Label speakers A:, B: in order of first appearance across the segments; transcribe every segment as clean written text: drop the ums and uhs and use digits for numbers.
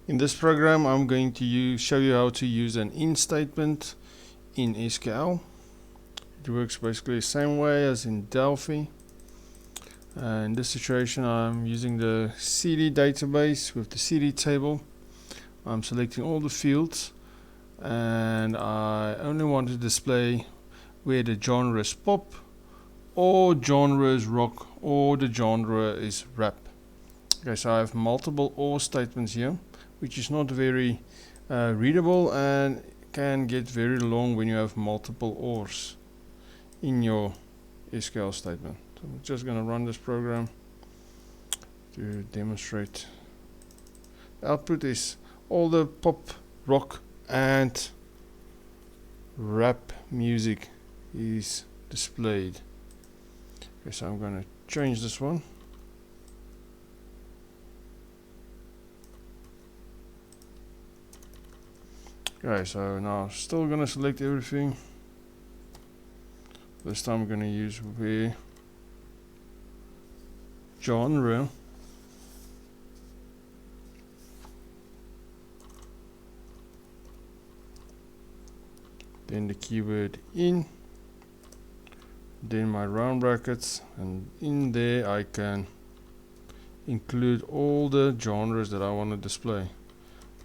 A: In this program, I'm going to show you how to use an in statement in SQL. It works basically the same way as in Delphi. In this situation, I'm using the CD database with the CD table. I'm selecting all the fields, and I only want to display where the genre is pop, or genre is rock, or the genre is rap. Okay, so I have multiple OR statements here, which is not very readable and can get very long when you have multiple ORs in your SQL statement. So I'm just going to run this program to demonstrate. The output is all the pop, rock and rap music is displayed. Okay, so I'm going to change this one. Okay, so now still going to select everything. This time I'm going to use where genre then the keyword in, then my round brackets, and in there I can include all the genres that I want to display.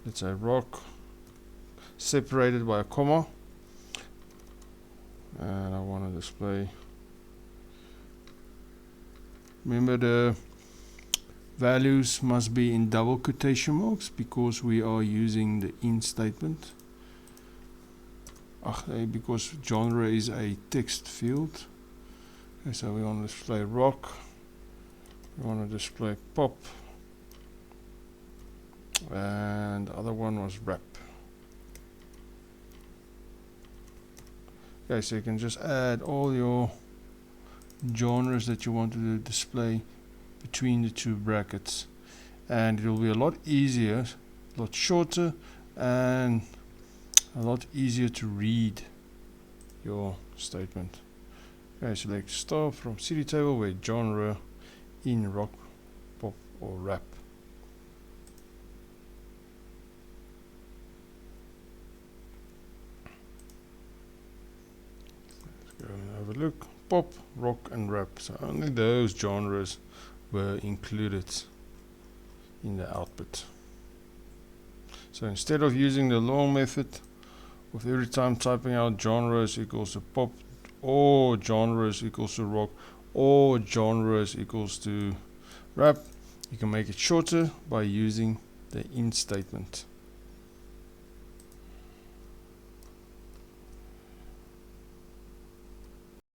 A: Let's say rock, separated by a comma, and I want to display. Remember, the values must be in double quotation marks because we are using the in statement. Because genre is a text field. Okay, so we want to display rock, we want to display pop, and the other one was rap. Okay, so you can just add all your genres that you want to display between the two brackets, and it will be a lot easier, a lot shorter, and a lot easier to read your statement. Okay, select star from CD table where genre in rock, pop or rap. Let's go and have a look. Pop, rock and rap. So only those genres were included in the output. So instead of using the long method with every time typing out genres equals to pop, or genres equals to rock, or genres equals to rap, you can make it shorter by using the in statement.